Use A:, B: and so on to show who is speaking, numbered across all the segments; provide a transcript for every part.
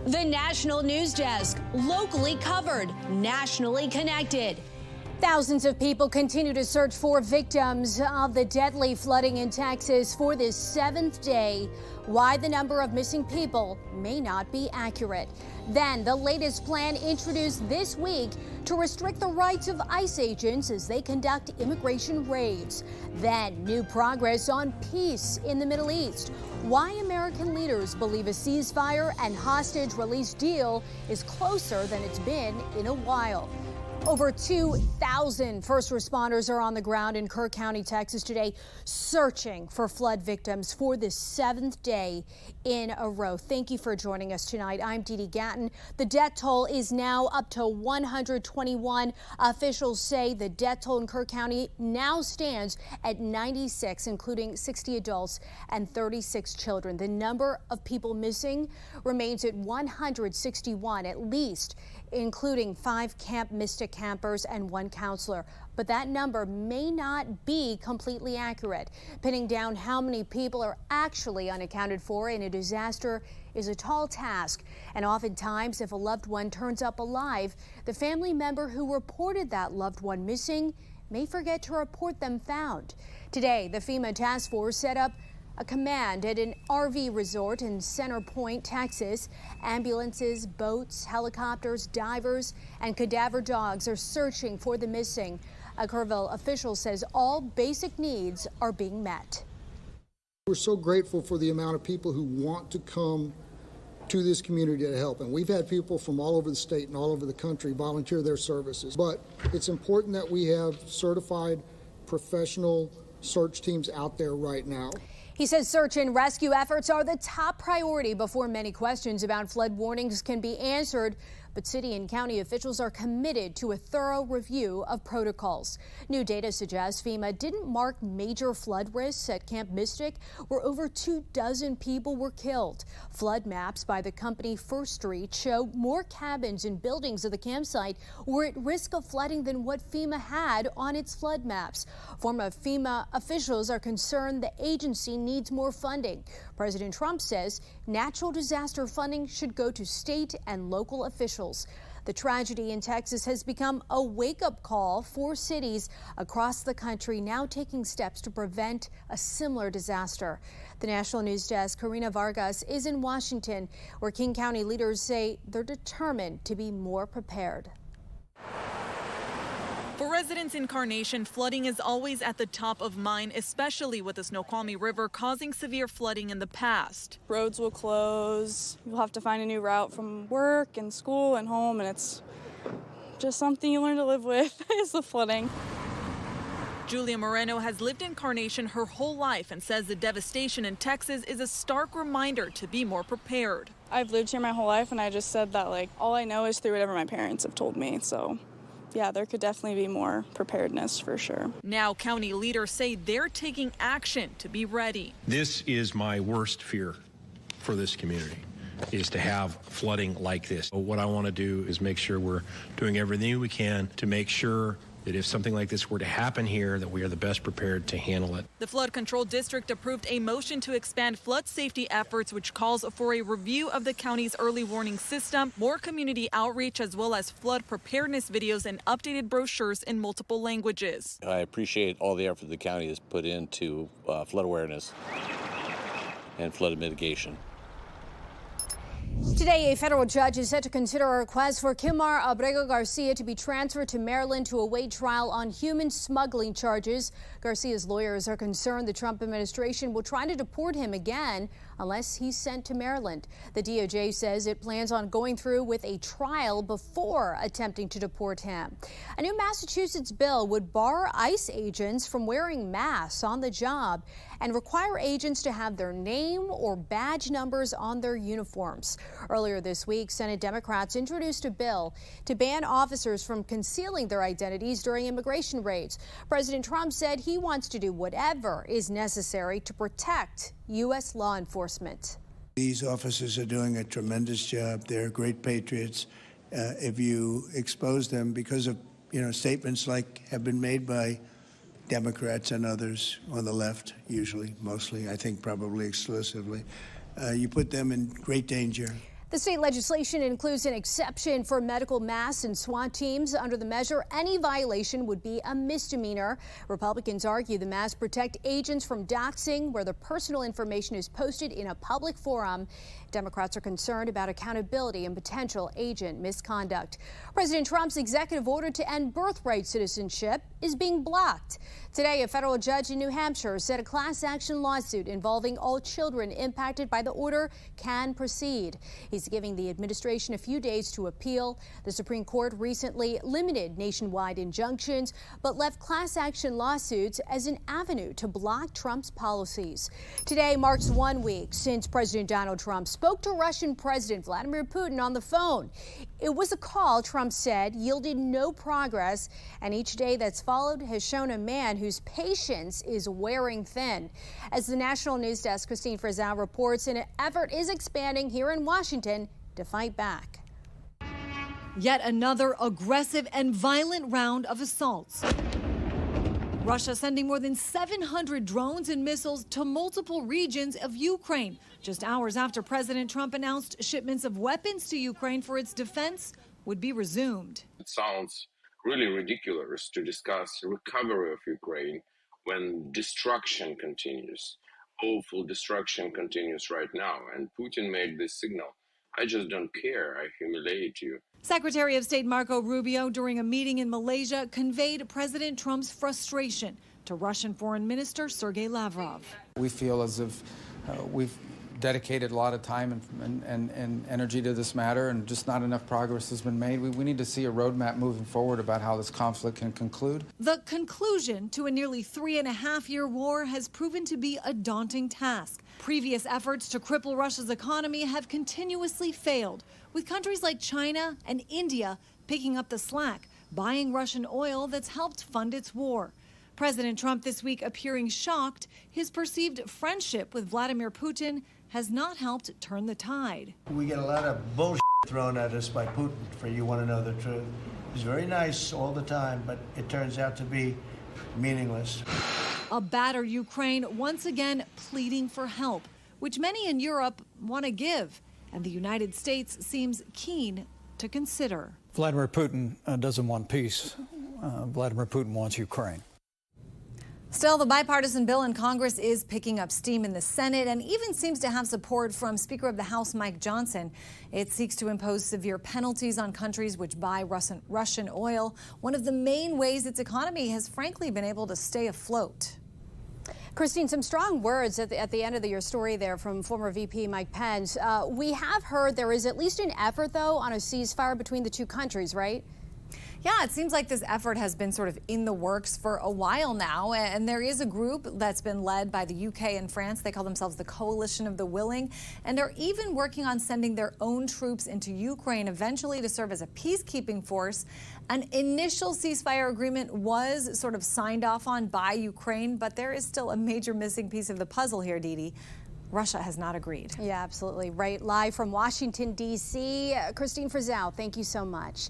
A: The National News Desk, locally covered, nationally connected. Thousands of people continue to search for victims of the deadly flooding in Texas for this 7th day. Why the number of missing people may not be accurate. Then the latest plan introduced this week to restrict the rights of ICE agents as they conduct immigration raids. Then new progress on peace in the Middle East. Why American leaders believe a ceasefire and hostage release deal is closer than it's been in a while. Over 2,000 first responders are on the ground in Kirk County, Texas today, searching for flood victims for the 7th day in a row. Thank you for joining us tonight. I'm Dee Dee Gatton. The death toll is now up to 121. Officials say the death toll in Kirk County now stands at 96, including 60 adults and 36 children. The number of people missing remains at 161, at least, including 5 Camp Mystic campers and 1 counselor. But that number may not be completely accurate. Pinning down how many people are actually unaccounted for in a disaster is a tall task. And oftentimes, if a loved one turns up alive, the family member who reported that loved one missing may forget to report them found. Today, the FEMA task force set up a command at an RV resort in Center Point, Texas. Ambulances, boats, helicopters, divers, and cadaver dogs are searching for the missing. A Kerrville official says all basic needs are being met.
B: We're so grateful for the amount of people who want to come to this community to help. And we've had people from all over the state and all over the country volunteer their services. But it's important that we have certified professional search teams out there right now.
A: He says search and rescue efforts are the top priority before many questions about flood warnings can be answered. But city and county officials are committed to a thorough review of protocols. New data suggests FEMA didn't mark major flood risks at Camp Mystic, where over 24 people were killed. Flood maps by the company First Street show more cabins and buildings of the campsite were at risk of flooding than what FEMA had on its flood maps. Former FEMA officials are concerned the agency needs more funding. President Trump says natural disaster funding should go to state and local officials. The tragedy in Texas has become a wake-up call for cities across the country now taking steps to prevent a similar disaster. The National News Desk, Karina Vargas, is in Washington, where King County leaders say they're determined to be more prepared.
C: For residents in Carnation, flooding is always at the top of mind, especially with the Snoqualmie River causing severe flooding in the past.
D: Roads will close. You'll have to find a new route from work and school and home, and it's just something you learn to live with is the flooding.
C: Julia Moreno has lived in Carnation her whole life and says the devastation in Texas is a stark reminder to be more prepared.
D: I've lived here my whole life, and I just said that, all I know is through whatever my parents have told me, so yeah, there could definitely be more preparedness for sure.
C: Now county leaders say they're taking action to be ready.
E: This is my worst fear for this community, is to have flooding like this. What I want to do is make sure we're doing everything we can to make sure that if something like this were to happen here, that we are the best prepared to handle it.
C: The Flood Control District approved a motion to expand flood safety efforts, which calls for a review of the county's early warning system, more community outreach, as well as flood preparedness videos and updated brochures in multiple languages.
F: I appreciate all the effort the county has put into flood awareness and flood mitigation.
A: Today, a federal judge is set to consider a request for Kimar Garcia to be transferred to Maryland to await trial on human smuggling charges. Garcia's lawyers are concerned the Trump administration will try to deport him again unless he's sent to Maryland. The DOJ says it plans on going through with a trial before attempting to deport him. A new Massachusetts bill would bar ICE agents from wearing masks on the job and require agents to have their name or badge numbers on their uniforms. Earlier this week, Senate Democrats introduced a bill to ban officers from concealing their identities during immigration raids. President Trump said he wants to do whatever is necessary to protect U.S. law enforcement.
G: These officers are doing a tremendous job. They're great patriots. If you expose them because of, statements like have been made by Democrats and others on the left, usually, mostly, I think probably exclusively, you put them in great danger.
A: The state legislation includes an exception for medical masks and SWAT teams. Under the measure, any violation would be a misdemeanor. Republicans argue the masks protect agents from doxing, where their personal information is posted in a public forum. Democrats are concerned about accountability and potential agent misconduct. President Trump's executive order to end birthright citizenship is being blocked. Today, a federal judge in New Hampshire said a class action lawsuit involving all children impacted by the order can proceed. He's giving the administration a few days to appeal. The Supreme Court recently limited nationwide injunctions, but left class action lawsuits as an avenue to block Trump's policies. Today marks 1 week since President Donald Trump spoke to Russian President Vladimir Putin on the phone. It was a call, Trump said, yielded no progress, and each day that's followed has shown a man whose patience is wearing thin. As the National News Desk, Christine Frizzell reports, an effort is expanding here in Washington to fight back.
H: Yet another aggressive and violent round of assaults. Russia sending more than 700 drones and missiles to multiple regions of Ukraine, just hours after President Trump announced shipments of weapons to Ukraine for its defense would be resumed.
I: It sounds really ridiculous to discuss recovery of Ukraine when destruction continues. Awful destruction continues right now, and Putin made this signal. I just don't care. I humiliate you.
H: Secretary of State Marco Rubio, during a meeting in Malaysia, conveyed President Trump's frustration to Russian Foreign Minister Sergei Lavrov.
J: We feel as if we've dedicated a lot of time and energy to this matter, and just not enough progress has been made. We need to see a roadmap moving forward about how this conflict can conclude.
H: The conclusion to a nearly 3.5-year war has proven to be a daunting task. Previous efforts to cripple Russia's economy have continuously failed, with countries like China and India picking up the slack, buying Russian oil that's helped fund its war. President Trump this week appearing shocked his perceived friendship with Vladimir Putin has not helped turn the tide.
G: We get a lot of bullshit thrown at us by Putin, for you want to know the truth. He's very nice all the time, but it turns out to be meaningless.
H: A battered Ukraine once again pleading for help, which many in Europe want to give, and the United States seems keen to consider.
K: Vladimir Putin doesn't want peace. Vladimir Putin wants Ukraine.
H: Still, the bipartisan bill in Congress is picking up steam in the Senate and even seems to have support from Speaker of the House Mike Johnson. It seeks to impose severe penalties on countries which buy Russian oil, one of the main ways its economy has frankly been able to stay afloat.
A: Christine, some strong words at the end of your story there from former VP Mike Pence. We have heard there is at least an effort, though, on a ceasefire between the two countries, right?
H: Yeah, it seems like this effort has been sort of in the works for a while now, and there is a group that's been led by the UK and France. They call themselves the Coalition of the Willing, and they're even working on sending their own troops into Ukraine eventually to serve as a peacekeeping force. An initial ceasefire agreement was sort of signed off on by Ukraine, but there is still a major missing piece of the puzzle here, Didi. Russia has not agreed.
A: Yeah, absolutely right. Live from Washington, D.C., Christine Frizzell, thank you so much.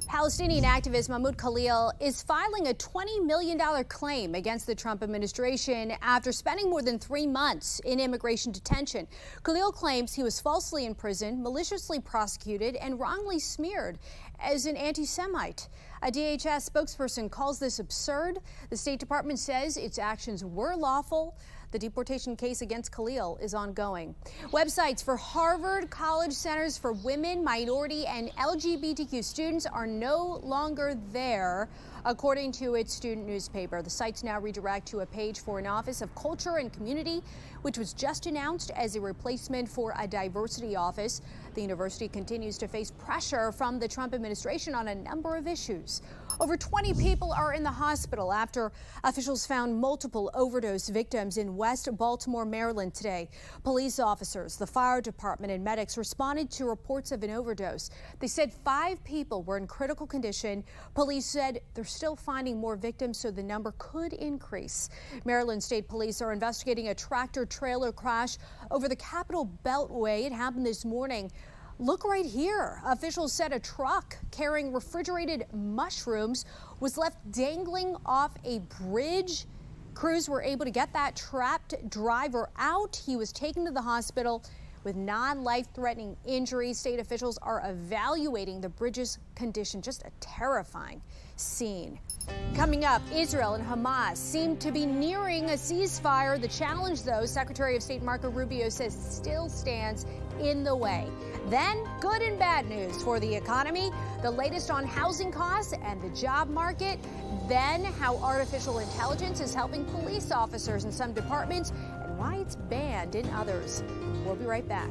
A: Palestinian activist Mahmoud Khalil is filing a $20 million claim against the Trump administration after spending more than 3 months in immigration detention. Khalil claims he was falsely imprisoned, maliciously prosecuted, and wrongly smeared as an anti-Semite. A DHS spokesperson calls this absurd. The State Department says its actions were lawful. The deportation case against Khalil is ongoing. Websites for Harvard College Centers for Women, Minority, and LGBTQ students are no longer there, according to its student newspaper. The sites now redirect to a page for an Office of Culture and Community, which was just announced as a replacement for a diversity office. The university continues to face pressure from the Trump administration on a number of issues. Over 20 people are in the hospital after officials found multiple overdose victims in West Baltimore, Maryland today. Police officers, the fire department, and medics responded to reports of an overdose. They said 5 people were in critical condition. Police said they're still finding more victims, so the number could increase. Maryland State Police are investigating a tractor-trailer crash over the Capitol Beltway. It happened this morning. Look right here. Officials said a truck carrying refrigerated mushrooms was left dangling off a bridge. Crews were able to get that trapped driver out. He was taken to the hospital with non-life-threatening injuries. State officials are evaluating the bridge's condition. Just a terrifying scene. Coming up, Israel and Hamas seem to be nearing a ceasefire. The challenge, though, Secretary of State Marco Rubio says still stands in the way. Then, good and bad news for the economy, the latest on housing costs and the job market. Then, how artificial intelligence is helping police officers in some departments and why it's banned in others. We'll be right back.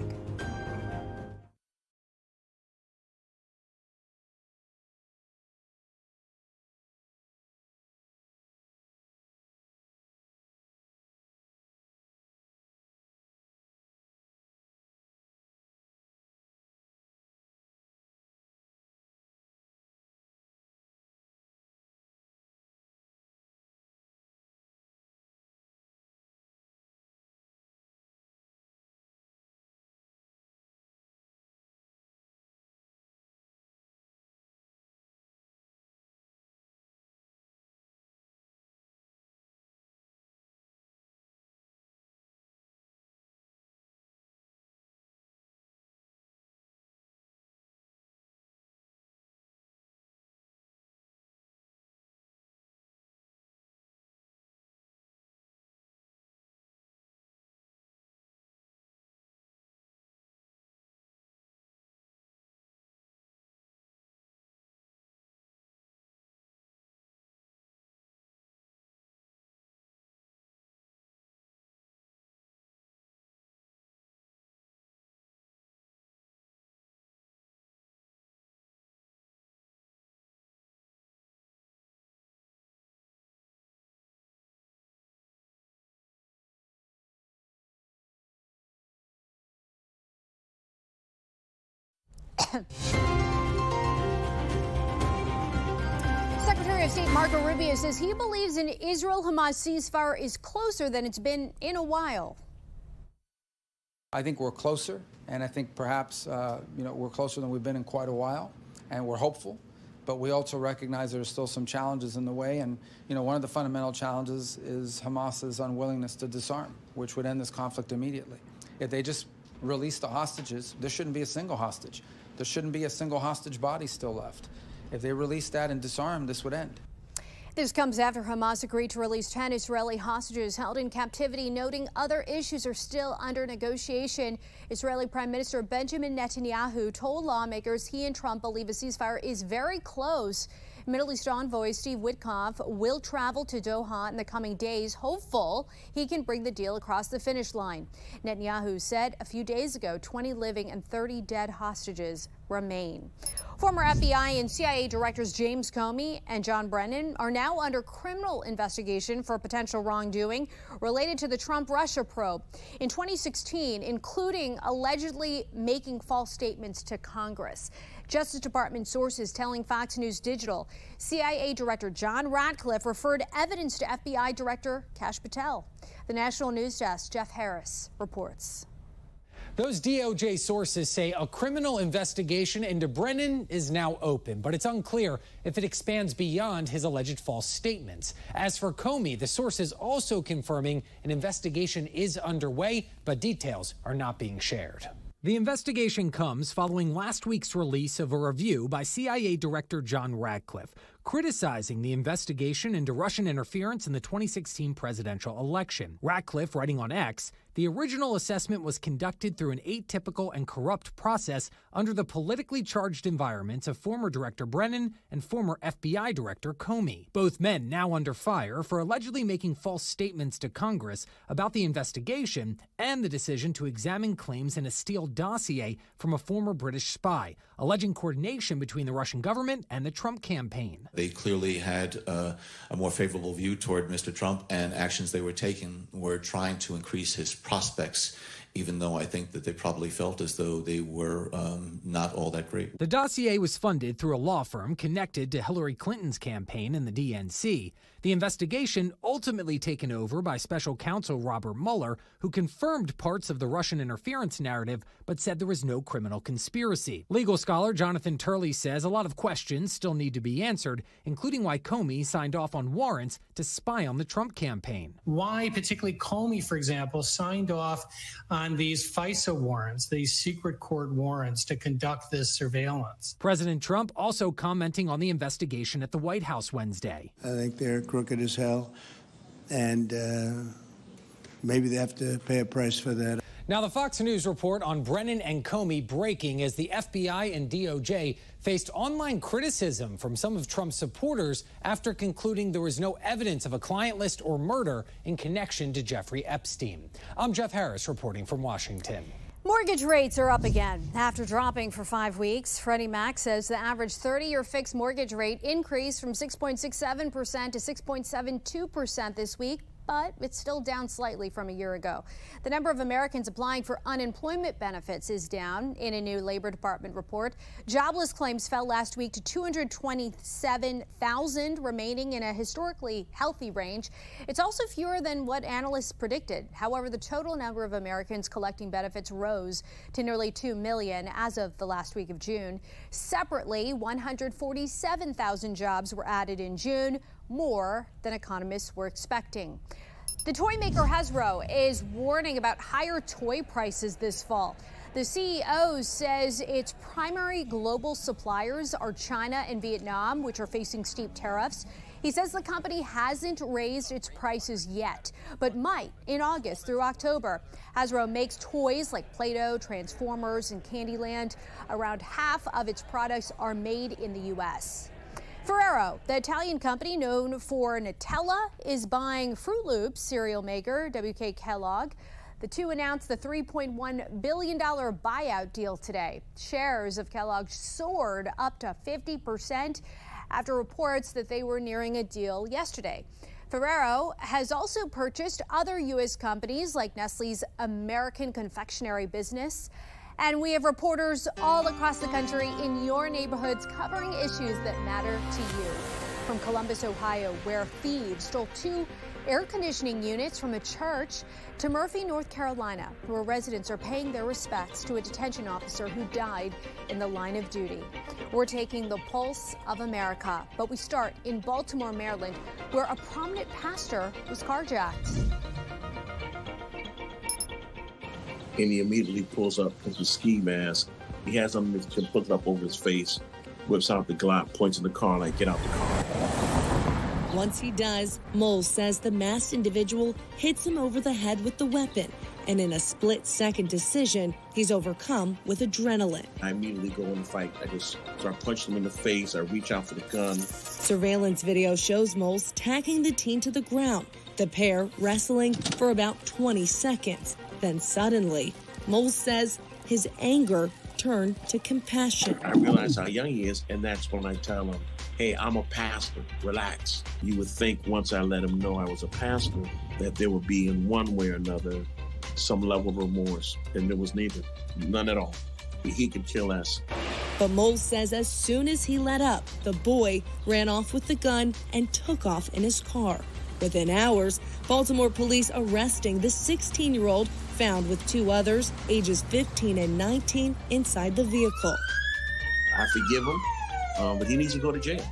A: Secretary of State Marco Rubio says he believes an Israel-Hamas ceasefire is closer than it's been in a while.
J: I think we're closer, and I think perhaps we're closer than we've been in quite a while, and we're hopeful. But we also recognize there are still some challenges in the way, and one of the fundamental challenges is Hamas's unwillingness to disarm, which would end this conflict immediately. If they just release the hostages, there shouldn't be a single hostage. There shouldn't be a single hostage body still left. If they release that and disarm, this would end.
A: This comes after Hamas agreed to release 10 Israeli hostages held in captivity, noting other issues are still under negotiation. Israeli Prime Minister Benjamin Netanyahu told lawmakers he and Trump believe a ceasefire is very close. Middle East envoy Steve Witkoff will travel to Doha in the coming days, hopeful he can bring the deal across the finish line. Netanyahu said a few days ago 20 living and 30 dead hostages remain. Former FBI and CIA directors James Comey and John Brennan are now under criminal investigation for potential wrongdoing related to the Trump-Russia probe in 2016, including allegedly making false statements to Congress. Justice Department sources telling Fox News Digital CIA Director John Ratcliffe referred evidence to FBI Director Kash Patel. The National News Desk, Jeff Harris, reports.
L: Those DOJ sources say a criminal investigation into Brennan is now open, but it's unclear if it expands beyond his alleged false statements. As for Comey, the source is also confirming an investigation is underway, but details are not being shared. The investigation comes following last week's release of a review by CIA Director John Ratcliffe, criticizing the investigation into Russian interference in the 2016 presidential election. Ratcliffe, writing on X, the original assessment was conducted through an atypical and corrupt process under the politically charged environments of former Director Brennan and former FBI Director Comey. Both men now under fire for allegedly making false statements to Congress about the investigation and the decision to examine claims in a Steele dossier from a former British spy, alleging coordination between the Russian government and the Trump campaign.
M: They clearly had a more favorable view toward Mr. Trump, and actions they were taking were trying to increase his prospects, even though I think that they probably felt as though they were not all that great.
L: The dossier was funded through a law firm connected to Hillary Clinton's campaign and the DNC. The investigation ultimately taken over by special counsel Robert Mueller, who confirmed parts of the Russian interference narrative but said there was no criminal conspiracy. Legal scholar Jonathan Turley says a lot of questions still need to be answered, including why Comey signed off on warrants to spy on the Trump campaign.
N: Why particularly Comey, for example, signed off on on these FISA warrants, these secret court warrants to conduct this surveillance.
L: President Trump also commenting on the investigation at the White House Wednesday.
G: I think they're crooked as hell, and maybe they have to pay a price for that.
L: Now, the Fox News report on Brennan and Comey breaking as the FBI and DOJ faced online criticism from some of Trump's supporters after concluding there was no evidence of a client list or murder in connection to Jeffrey Epstein. I'm Jeff Harris reporting from Washington.
A: Mortgage rates are up again after dropping for 5 weeks. Freddie Mac says the average 30-year fixed mortgage rate increased from 6.67% to 6.72% this week, but it's still down slightly from a year ago. The number of Americans applying for unemployment benefits is down in a new Labor Department report. Jobless claims fell last week to 227,000, remaining in a historically healthy range. It's also fewer than what analysts predicted. However, the total number of Americans collecting benefits rose to nearly 2 million as of the last week of June. Separately, 147,000 jobs were added in June, more than economists were expecting. The toy maker Hasbro is warning about higher toy prices this fall. The CEO says its primary global suppliers are China and Vietnam, which are facing steep tariffs. He says the company hasn't raised its prices yet, but might in August through October. Hasbro makes toys like Play-Doh, Transformers, and Candyland. Around half of its products are made in the U.S. Ferrero, the Italian company known for Nutella, is buying Fruit Loops cereal maker WK Kellogg. The two announced the $3.1 billion buyout deal today. Shares of Kellogg soared up to 50% after reports that they were nearing a deal yesterday. Ferrero has also purchased other U.S. companies like Nestle's American confectionery business. And we have reporters all across the country in your neighborhoods covering issues that matter to you. From Columbus, Ohio, where thieves stole 2 air conditioning units from a church, to Murphy, North Carolina, where residents are paying their respects to a detention officer who died in the line of duty. We're taking the pulse of America, but we start in Baltimore, Maryland, where a prominent pastor was carjacked.
O: And he immediately pulls up his ski mask. He has something to put up over his face, whips out the Glock, points in the car, like, get out the car.
P: Once he does, Moles says the masked individual hits him over the head with the weapon, and in a split-second decision, he's overcome with adrenaline.
O: I immediately go in the fight. I just start punching him in the face. I reach out for the gun.
P: Surveillance video shows Moles tacking the teen to the ground, the pair wrestling for about 20 seconds. Then suddenly, Moles says his anger turned to compassion.
O: I realize how young he is, and that's when I tell him, hey, I'm a pastor, relax. You would think once I let him know I was a pastor that there would be in one way or another some level of remorse, and there was neither, none at all. He could kill us.
P: But Moles says as soon as he let up, the boy ran off with the gun and took off in his car. Within hours, Baltimore police arresting the 16-year-old found with 2 others, ages 15 and 19, inside the vehicle.
O: I forgive him, but he needs to go to jail.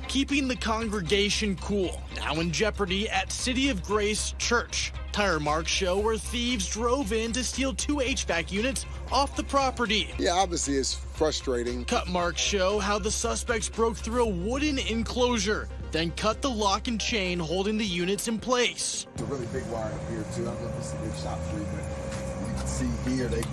Q: Keeping the congregation cool, now in jeopardy at City of Grace Church. Tire marks show where thieves drove in to steal 2 HVAC units off the property.
R: Yeah, obviously it's frustrating.
Q: Cut marks show how the suspects broke through a wooden enclosure, then cut the lock and chain holding the units in place.
R: It's a really big wire up here too. I don't know if it's a big shop through, but you can see here they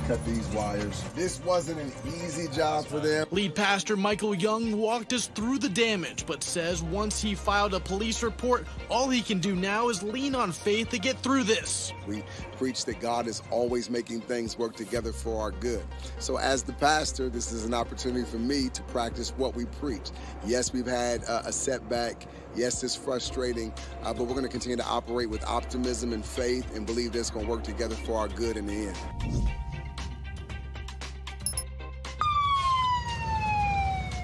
R: cut these wires. This wasn't an easy job for them.
Q: Lead pastor Michael Young walked us through the damage, but says once he filed a police report, all he can do now is lean on faith to get through this.
R: We preach that God is always making things work together for our good. So as the pastor, this is an opportunity for me to practice what we preach. Yes, we've had a setback. Yes, it's frustrating, but we're going to continue to operate with optimism and faith and believe that it's going to work together for our good in the end.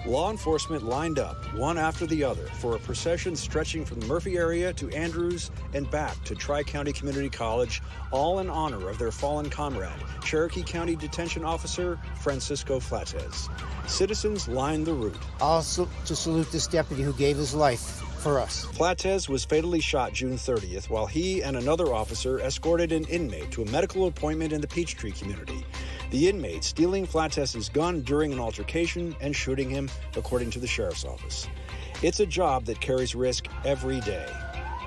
S: Law enforcement lined up, one after the other, for a procession stretching from the Murphy area to Andrews and back to Tri-County Community College, all in honor of their fallen comrade, Cherokee County Detention Officer Francisco Flates. Citizens lined the route.
T: Also to salute this deputy who gave his life
K: for us.
S: Flates was fatally shot June 30th while he and another officer escorted an inmate to a medical appointment in the Peachtree community. The inmate stealing Flates' gun during an altercation and shooting him, according to the sheriff's office. It's a job that carries risk every day.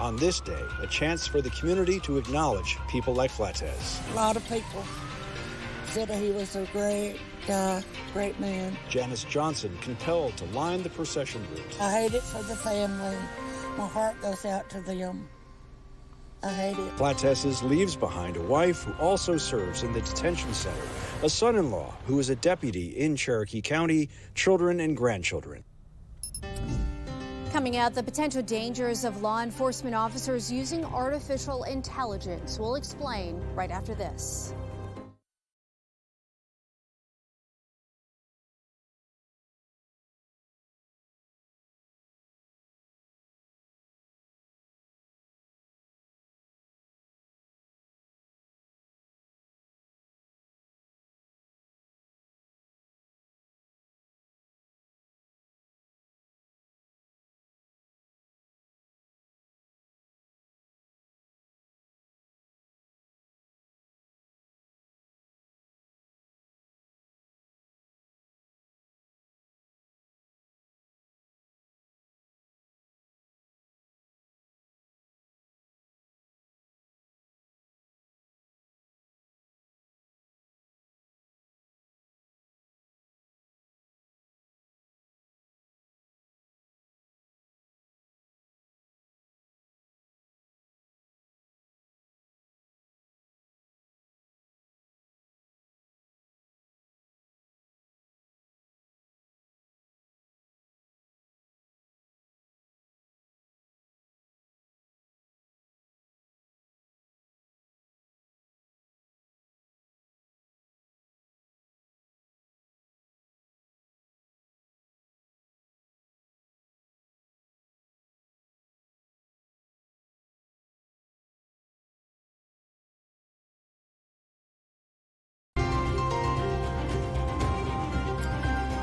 S: On this day, a chance for the community to acknowledge people like Flates.
T: A lot of people said that he was a great guy, great man.
S: Janice Johnson compelled to line the procession route.
T: I hate it for the family. My heart goes out to them. I hate it.
S: Flates leaves behind a wife who also serves in the detention center, a son-in-law who is a deputy in Cherokee County, children and grandchildren.
A: Coming out, the potential dangers of law enforcement officers using artificial intelligence. We'll explain right after this.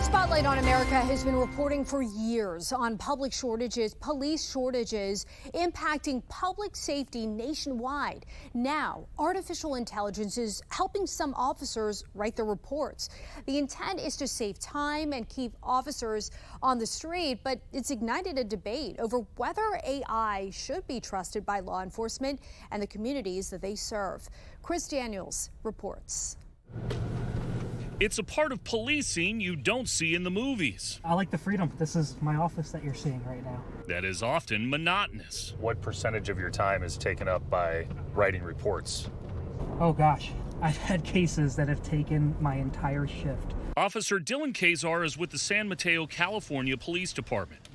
A: Spotlight on America has been reporting for years on police shortages impacting public safety nationwide. Now, artificial intelligence is helping some officers write their reports. The intent is to save time and keep officers on the street, but it's ignited a debate over whether AI should be trusted by law enforcement and the communities that they serve. Chris Daniels reports.
U: It's a part of policing you don't see in the movies.
V: I like the freedom. This is my office that you're seeing right now.
U: That is often monotonous.
W: What percentage of your time is taken up by writing reports?
V: Oh gosh, I've had cases that have taken my entire shift.
U: Officer Dylan Kazar is with the San Mateo, California Police Department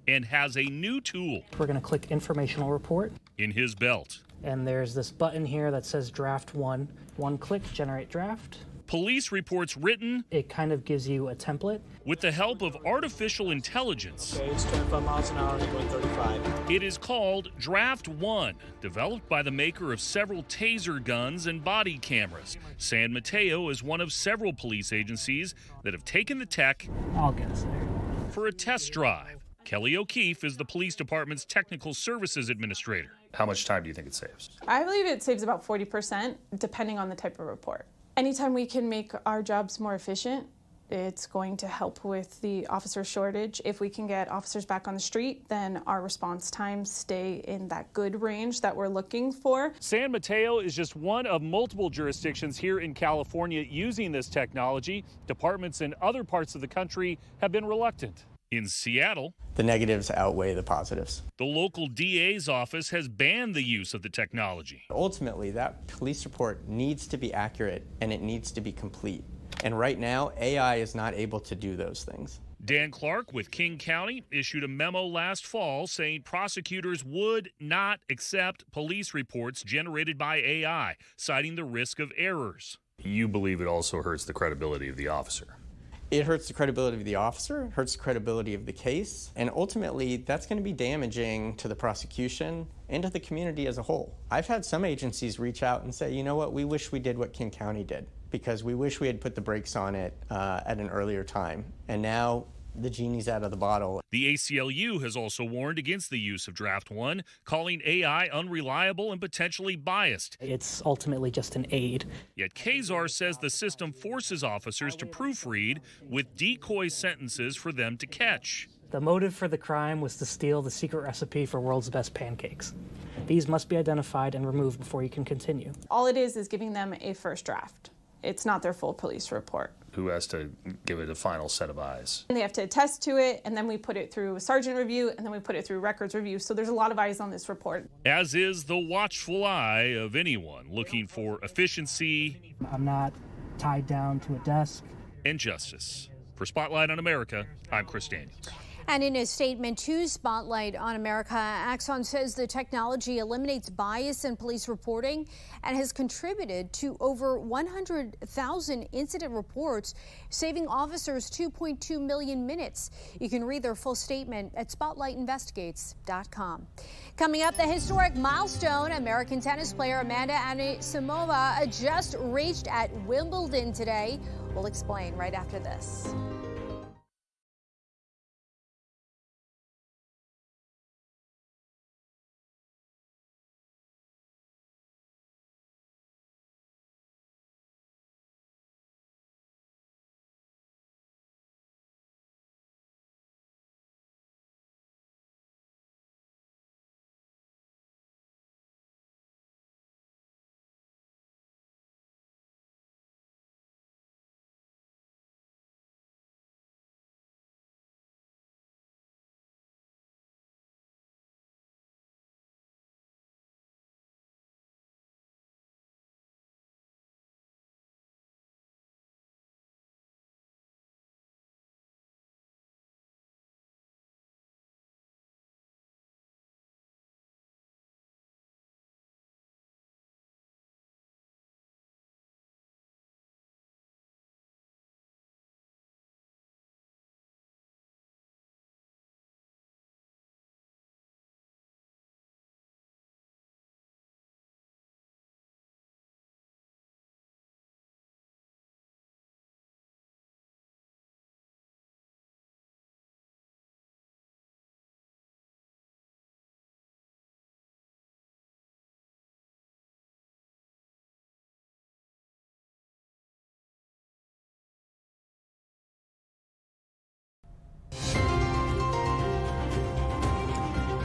U: and has a new tool.
V: We're going to click informational report
U: in his belt.
V: And there's this button here that says draft 1. One click, generate draft.
U: Police reports written.
V: It kind of gives you a template.
U: With the help of artificial intelligence.
V: Okay, it's 25 miles an hour, going 35.
U: It is called Draft 1, developed by the maker of several taser guns and body cameras. San Mateo is one of several police agencies that have taken the tech.
V: I'll get us there.
U: For a test drive. Kelly O'Keefe is the police department's technical services administrator.
W: How much time do you think it saves?
X: I believe it saves about 40%, depending on the type of report. Anytime we can make our jobs more efficient, it's going to help with the officer shortage. If we can get officers back on the street, then our response times stay in that good range that we're looking for.
U: San Mateo is just one of multiple jurisdictions here in California using this technology. Departments in other parts of the country have been reluctant. In Seattle,
Y: the negatives outweigh the positives.
U: The local DA's office has banned the use of the technology.
Y: Ultimately, that police report needs to be accurate and it needs to be complete. And right now, AI is not able to do those things.
U: Dan Clark with King County issued a memo last fall saying prosecutors would not accept police reports generated by AI, citing the risk of errors.
W: You believe it also hurts the credibility of the officer?
Y: It hurts the credibility of the officer, hurts the credibility of the case, and ultimately that's going to be damaging to the prosecution and to the community as a whole. I've had some agencies reach out and say, you know what, we wish we did what King County did because we wish we had put the brakes on it at an earlier time. And now the genie's out of the bottle.
U: The ACLU has also warned against the use of Draft One, calling AI unreliable and potentially biased.
V: It's ultimately just an aid.
U: Yet Kazar says the system forces officers to proofread with decoy sentences for them to catch.
V: The motive for the crime was to steal the secret recipe for world's best pancakes. These must be identified and removed before you can continue.
X: All it is giving them a first draft. It's not their full police report.
W: Who has to give it a final set of eyes?
X: And they have to attest to it, and then we put it through a sergeant review, and then we put it through records review. So there's a lot of eyes on this report.
U: As is the watchful eye of anyone looking for efficiency.
V: I'm not tied down to a desk.
U: And justice. For Spotlight on America, I'm Chris Daniels.
A: And in a statement to Spotlight on America, Axon says the technology eliminates bias in police reporting and has contributed to over 100,000 incident reports, saving officers 2.2 million minutes. You can read their full statement at spotlightinvestigates.com. Coming up, the historic milestone American tennis player Amanda Samova just reached at Wimbledon today. We'll explain right after this.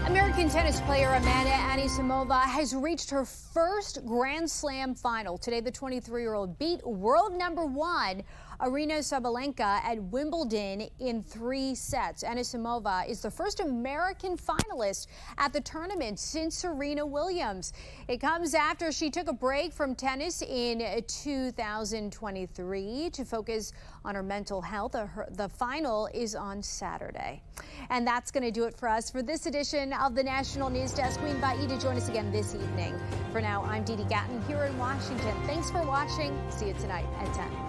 A: American tennis player Amanda Samova has reached her first Grand Slam final. Today, the 23-year-old beat world number 1 Aryna Sabalenka at Wimbledon in 3 sets. Samova is the first American finalist at the tournament since Serena Williams. It comes after she took a break from tennis in 2023 to focus on her mental health. The final is on Saturday. And that's going to do it for us for this edition of the National News Desk. We invite you to join us again this evening. For now, I'm Dee Dee Gatton here in Washington. Thanks for watching. See you tonight at 10.